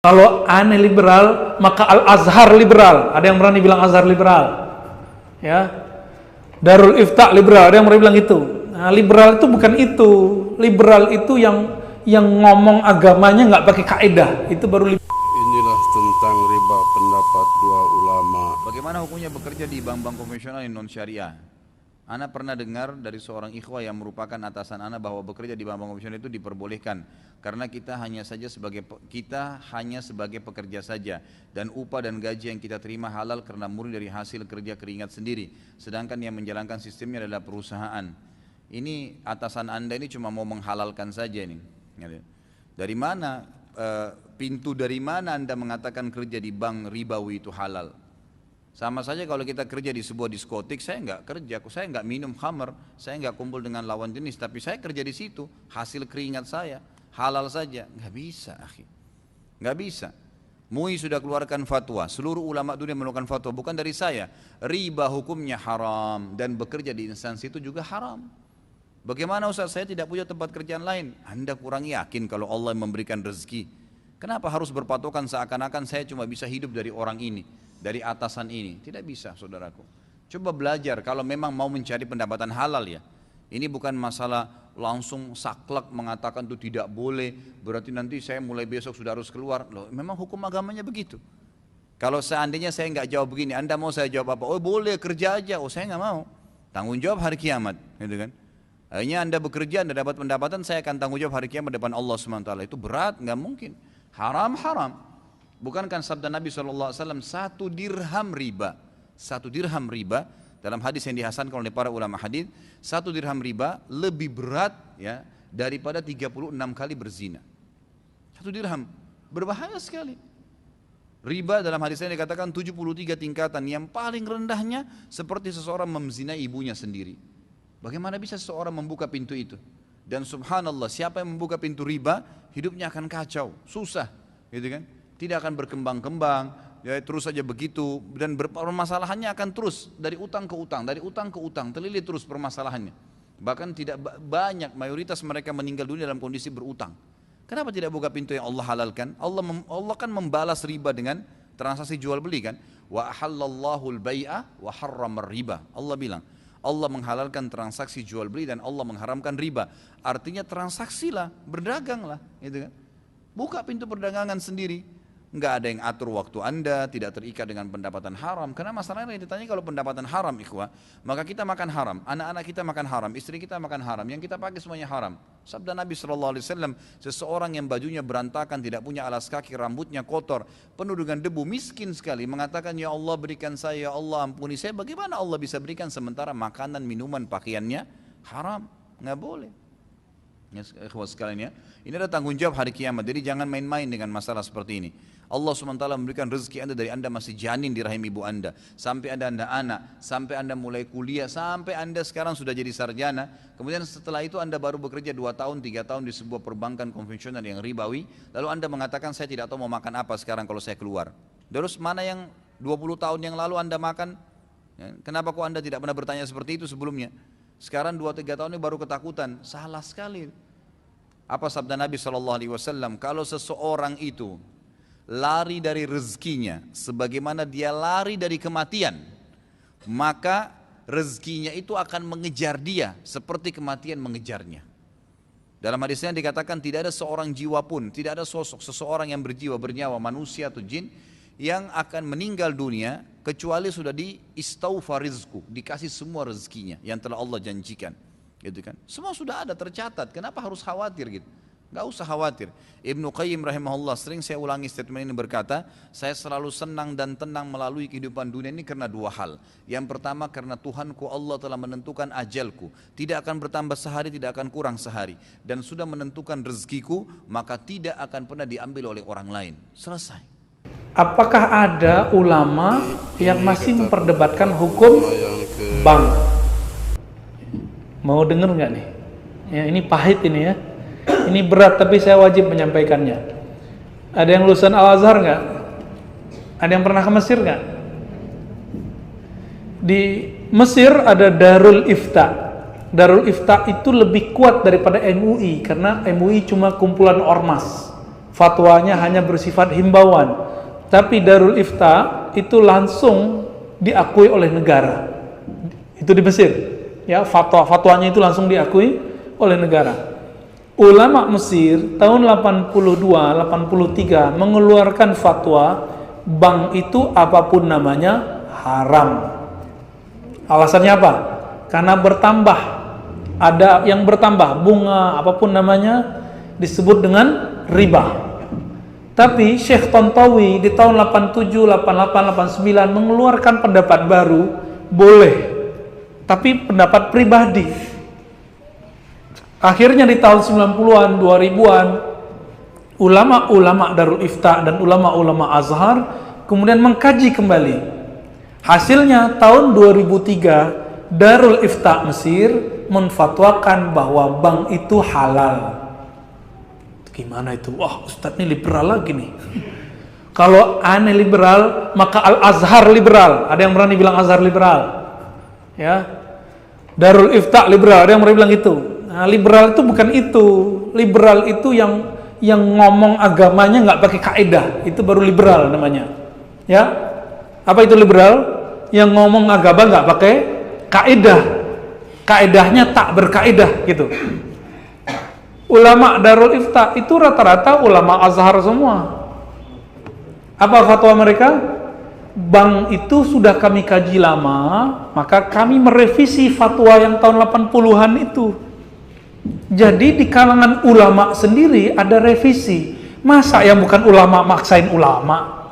Kalau aneh liberal, maka Al-Azhar liberal. Ada yang berani bilang Azhar liberal. Ya. Darul Ifta liberal, ada yang berani bilang itu. Nah, liberal itu bukan itu. Liberal itu yang ngomong agamanya nggak pakai kaidah. Itu baru liberal. Inilah tentang riba pendapat dua ulama. Bagaimana hukumnya bekerja di bank-bank konvensional yang non syariah? Ana pernah dengar dari seorang ikhwah yang merupakan atasan Ana bahwa bekerja di bank-bank konvensional itu diperbolehkan karena kita hanya sebagai pekerja saja dan upah dan gaji yang kita terima halal karena murni dari hasil kerja keringat sendiri. Sedangkan yang menjalankan sistemnya adalah perusahaan. Ini atasan Anda ini cuma mau menghalalkan saja nih. Dari mana pintu dari mana Anda mengatakan kerja di bank ribawi itu halal? Sama saja kalau kita kerja di sebuah diskotik, saya nggak kerja, saya nggak minum khamr, saya nggak kumpul dengan lawan jenis, tapi saya kerja di situ, hasil keringat saya, halal saja, nggak bisa, akhi, nggak bisa. MUI sudah keluarkan fatwa, seluruh ulama dunia mengeluarkan fatwa, bukan dari saya, riba hukumnya haram dan bekerja di instansi itu juga haram. Bagaimana Ustaz, saya tidak punya tempat kerjaan lain? Anda kurang yakin kalau Allah memberikan rezeki. Kenapa harus berpatokan seakan-akan saya cuma bisa hidup dari orang ini, dari atasan ini? Tidak bisa, saudaraku. Coba belajar kalau memang mau mencari pendapatan halal ya. Ini bukan masalah langsung saklek mengatakan itu tidak boleh, berarti nanti saya mulai besok sudah harus keluar. Loh, memang hukum agamanya begitu. Kalau seandainya saya nggak jawab begini, Anda mau saya jawab apa? Oh boleh, kerja aja. Oh saya nggak mau. Tanggung jawab hari kiamat, gitu kan? Akhirnya Anda bekerja, Anda dapat pendapatan, saya akan tanggung jawab hari kiamat depan Allah SWT. Itu berat, nggak mungkin. Haram. Bukankah sabda Nabi SAW, satu dirham riba dalam hadis yang dihasankan oleh para ulama hadis, satu dirham riba lebih berat ya daripada 36 kali berzina. Satu dirham berbahaya sekali. Riba dalam hadis ini dikatakan 73 tingkatan, yang paling rendahnya seperti seseorang memzinai ibunya sendiri. Bagaimana bisa seseorang membuka pintu itu? Dan subhanallah, siapa yang membuka pintu riba, hidupnya akan kacau, susah, gitu kan? Tidak akan berkembang-kembang, ya terus saja begitu, dan permasalahannya akan terus dari utang ke utang, terlilit terus permasalahannya. Bahkan tidak banyak, mayoritas mereka meninggal dunia dalam kondisi berutang. Kenapa tidak buka pintu yang Allah halalkan? Allah kan membalas riba dengan transaksi jual beli kan? Wa ahallallahu al-bai'a wa harrama riba. Allah bilang, Allah menghalalkan transaksi jual beli dan Allah mengharamkan riba. Artinya transaksilah, berdaganglah, gitu kan? Buka pintu perdagangan sendiri. Enggak ada yang atur waktu Anda, tidak terikat dengan pendapatan haram. Karena masalahnya yang ditanya kalau pendapatan haram, ikhwah, maka kita makan haram, anak-anak kita makan haram, istri kita makan haram, yang kita pakai semuanya haram. Sabda Nabi SAW, seseorang yang bajunya berantakan, tidak punya alas kaki, rambutnya kotor, penuh dengan debu, miskin sekali, mengatakan, ya Allah berikan saya, ya Allah ampuni saya. Bagaimana Allah bisa berikan sementara makanan, minuman, pakaiannya haram? Nggak boleh. Ya, ikhwah sekalian ya, ini adalah tanggung jawab hari kiamat. Jadi jangan main-main dengan masalah seperti ini. Allah SWT memberikan rezeki Anda dari Anda masih janin di rahim ibu Anda, sampai Anda anak, sampai Anda mulai kuliah, sampai Anda sekarang sudah jadi sarjana. Kemudian setelah itu Anda baru bekerja 2 tahun, 3 tahun di sebuah perbankan konvensional yang ribawi. Lalu Anda mengatakan, saya tidak tahu mau makan apa sekarang kalau saya keluar. Terus mana yang 20 tahun yang lalu Anda makan? Kenapa kok Anda tidak pernah bertanya seperti itu sebelumnya? Sekarang 2-3 tahun ini baru ketakutan. Salah sekali. Apa sabda Nabi SAW? Kalau seseorang itu lari dari rezekinya sebagaimana dia lari dari kematian, maka rezekinya itu akan mengejar dia seperti kematian mengejarnya. Dalam hadisnya dikatakan tidak ada seorang jiwa pun, tidak ada sosok seseorang yang berjiwa, bernyawa, manusia atau jin, yang akan meninggal dunia kecuali sudah istaufa rizku, dikasih semua rezekinya yang telah Allah janjikan, gitu kan? Semua sudah ada tercatat. Kenapa harus khawatir gitu? Gak usah khawatir. Ibnu Qayyim rahimahullah, sering saya ulangi statement ini, berkata, saya selalu senang dan tenang melalui kehidupan dunia ini karena 2 hal. Yang pertama, karena Tuhanku Allah telah menentukan ajalku, tidak akan bertambah sehari, tidak akan kurang sehari, dan sudah menentukan rezekiku, maka tidak akan pernah diambil oleh orang lain. Selesai. Apakah ada ulama yang masih memperdebatkan hukum bank? Mau denger nggak nih? Ya, ini pahit ini ya. Ini berat tapi saya wajib menyampaikannya. Ada yang lulusan Al-Azhar nggak? Ada yang pernah ke Mesir nggak? Di Mesir ada Darul Ifta. Darul Ifta itu lebih kuat daripada MUI karena MUI cuma kumpulan ormas. fatwanya hanya bersifat himbauan. Tapi Darul Ifta itu langsung diakui oleh negara. Itu di Mesir. Ya, fatwanya itu langsung diakui oleh negara. Ulama Mesir tahun 82-83 mengeluarkan fatwa bank itu apapun namanya haram. Alasannya apa? Karena bertambah, ada yang bertambah, bunga apapun namanya disebut dengan riba. Tapi Syekh Tontowi di tahun 87, 88, 89 mengeluarkan pendapat baru, boleh, tapi pendapat pribadi. Akhirnya di tahun 90-an, 2000-an, ulama-ulama Darul Ifta dan ulama-ulama Azhar kemudian mengkaji kembali. Hasilnya tahun 2003 Darul Ifta Mesir menfatwakan bahwa bank itu halal. Gimana itu? Wah, Ustadz ini liberal lagi nih. Kalau aneh liberal, maka Al-Azhar liberal. Ada yang berani bilang Azhar liberal? Ya. Darul Ifta liberal. Ada yang berani bilang itu? Nah, liberal itu bukan itu. Liberal itu yang ngomong agamanya nggak pakai kaidah. Itu baru liberal namanya. Ya. Apa itu liberal? Yang ngomong agama nggak pakai kaidah. Kaidahnya tak berkaidah gitu. Ulama Darul Ifta itu rata-rata ulama Azhar semua. Apa fatwa mereka? Bank itu sudah kami kaji lama, maka kami merevisi fatwa yang tahun 80-an itu. Jadi di kalangan ulama sendiri ada revisi. Masa yang bukan ulama maksain ulama?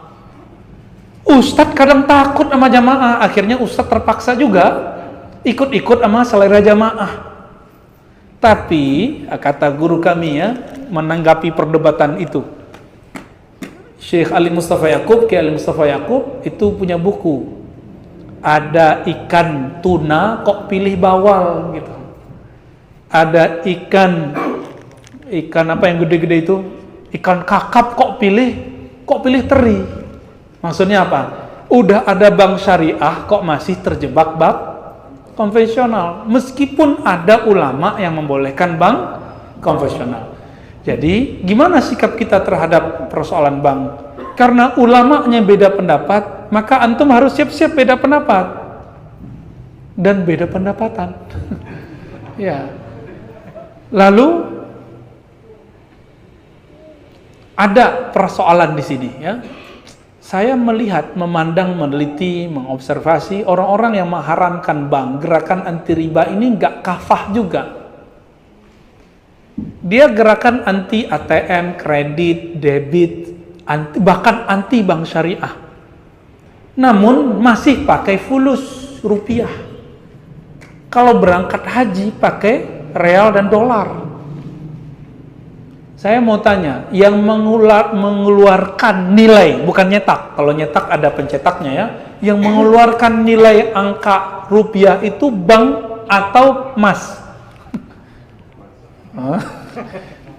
Ustadz kadang takut sama jamaah, akhirnya Ustadz terpaksa juga ikut-ikut sama selera jamaah. Tapi kata guru kami ya, menanggapi perdebatan itu, Syekh Ali Mustafa Yaqub, Kiai Ali Mustafa Yaqub itu punya buku. Ada ikan tuna kok pilih bawal gitu. Ada ikan apa yang gede-gede itu? Ikan kakap kok pilih teri. Maksudnya apa? Udah ada bank syariah kok masih terjebak bank konvensional, meskipun ada ulama yang membolehkan bank konvensional. Jadi gimana sikap kita terhadap persoalan bank? Karena ulamanya beda pendapat, maka antum harus siap-siap beda pendapat dan beda pendapatan. Ya. Lalu ada persoalan di sini ya. Saya melihat, memandang, meneliti, mengobservasi orang-orang yang mengharamkan bank, gerakan anti riba ini nggak kafah juga. Dia gerakan anti ATM, kredit, debit, bahkan anti bank syariah. Namun masih pakai fulus rupiah. Kalau berangkat haji pakai real dan dolar. Saya mau tanya, yang mengeluarkan nilai, bukan nyetak. Kalau nyetak ada pencetaknya ya. Yang mengeluarkan nilai angka rupiah itu bank atau emas?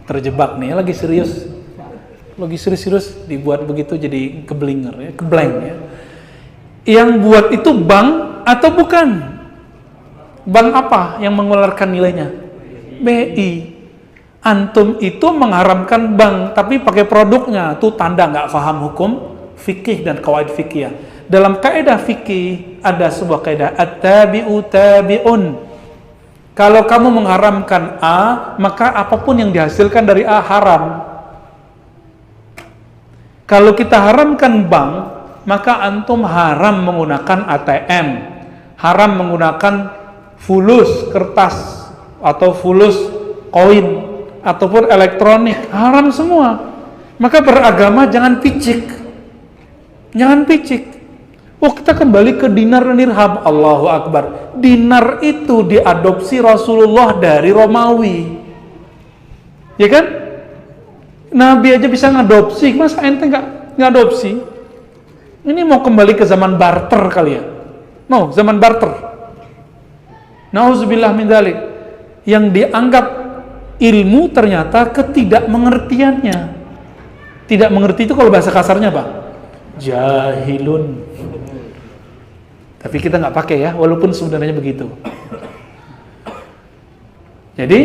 Terjebak nih, lagi serius. Lagi serius dibuat begitu jadi keblinger ya, keblank ya. Yang buat itu bank atau bukan? Bank apa yang mengeluarkan nilainya? BI. Antum itu mengharamkan bank, tapi pakai produknya, tuh tanda nggak paham hukum fikih dan kawaid fikih. Dalam kaidah fikih ada sebuah kaidah at-tabi'u tabi'un. Kalau kamu mengharamkan A, maka apapun yang dihasilkan dari A haram. Kalau kita haramkan bank, maka antum haram menggunakan ATM, haram menggunakan fulus kertas atau fulus koin ataupun elektronik, haram semua. Maka beragama jangan picik. Jangan picik. Oh, kita kembali ke dinar dan dirham. Allahu Akbar. Dinar itu diadopsi Rasulullah dari Romawi. Ya kan? Nabi aja bisa ngadopsi, masa ente nggak ngadopsi? Ini mau kembali ke zaman barter kali ya? No, zaman barter. Nauzubillah min dzalik. Yang dianggap ilmu ternyata ketidakmengertiannya. Tidak mengerti itu kalau bahasa kasarnya Pak, jahilun. Tapi kita nggak pakai ya, walaupun sebenarnya begitu. Jadi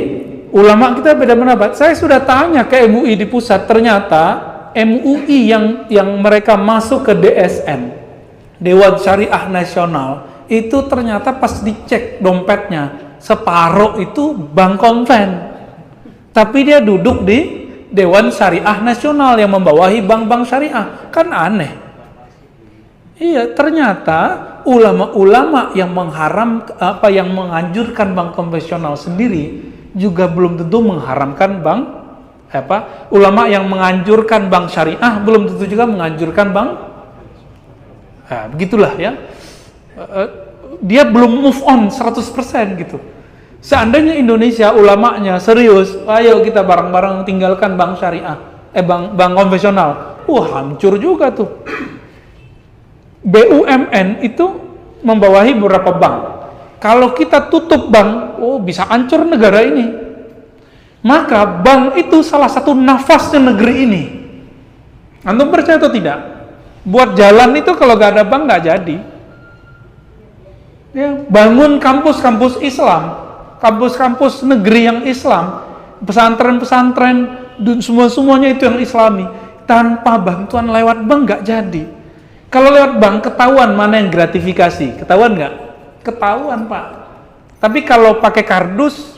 ulama kita beda pendapat. Saya sudah tanya ke MUI di pusat, ternyata MUI yang mereka masuk ke DSN, Dewan Syariah Nasional, itu ternyata pas dicek dompetnya, separuh itu bank konven. Tapi dia duduk di Dewan Syariah Nasional yang membawahi bank-bank syariah. Kan aneh. Iya, ternyata ulama-ulama yang yang menganjurkan bank konvensional sendiri juga belum tentu mengharamkan bank ulama yang menganjurkan bank syariah belum tentu juga menganjurkan bank. Nah, begitulah ya. Dia belum move on 100% gitu. Seandainya Indonesia ulamanya serius, ayo kita bareng-bareng tinggalkan bank syariah, bank konvensional. Hancur juga tuh. BUMN itu membawahi beberapa bank. Kalau kita tutup bank, bisa hancur negara ini. Maka bank itu salah satu nafasnya negeri ini. Antum percaya atau tidak? Buat jalan itu kalau gak ada bank gak jadi. Ya, bangun kampus-kampus Islam, kampus-kampus negeri yang Islam, pesantren-pesantren, semuanya itu yang Islami. Tanpa bantuan lewat bank gak jadi. Kalau lewat bank ketahuan mana yang gratifikasi, ketahuan nggak? Ketahuan Pak. Tapi kalau pakai kardus,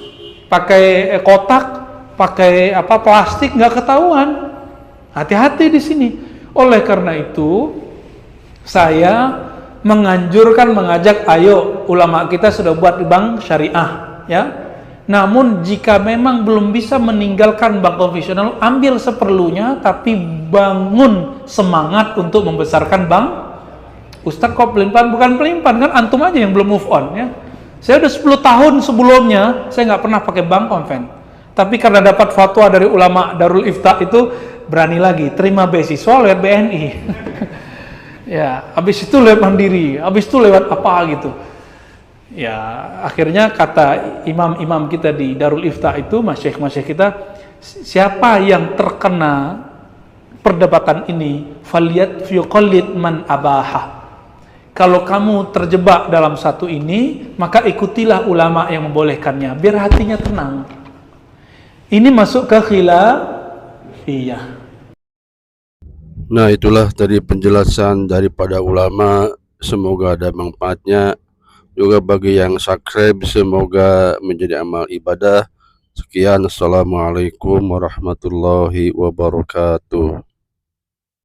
pakai kotak, pakai plastik nggak ketahuan. Hati-hati di sini. Oleh karena itu, saya mengajak, ayo ulama kita sudah buat bank syariah, ya. Namun jika memang belum bisa meninggalkan bank konvensional, ambil seperlunya, tapi bangun semangat untuk membesarkan bank. Ustadz kok pelin-pelan? Bukan pelin-pelan, kan antum aja yang belum move on ya. Saya udah 10 tahun sebelumnya, saya nggak pernah pakai bank konven. Tapi karena dapat fatwa dari ulama Darul Ifta itu, berani lagi, terima beasiswa lewat BNI. Ya, habis itu lewat Mandiri, habis itu lewat apa gitu. Ya, akhirnya kata imam-imam kita di Darul Ifta itu, masyayikh kita, siapa yang terkena perdebatan ini, faliyat yuqallid man abaha. Kalau kamu terjebak dalam satu ini, maka ikutilah ulama yang membolehkannya, biar hatinya tenang. Ini masuk ke khilafiyah. Nah, itulah tadi penjelasan daripada ulama. Semoga ada manfaatnya. Juga bagi yang subscribe, semoga menjadi amal ibadah. Sekian, assalamualaikum warahmatullahi wabarakatuh.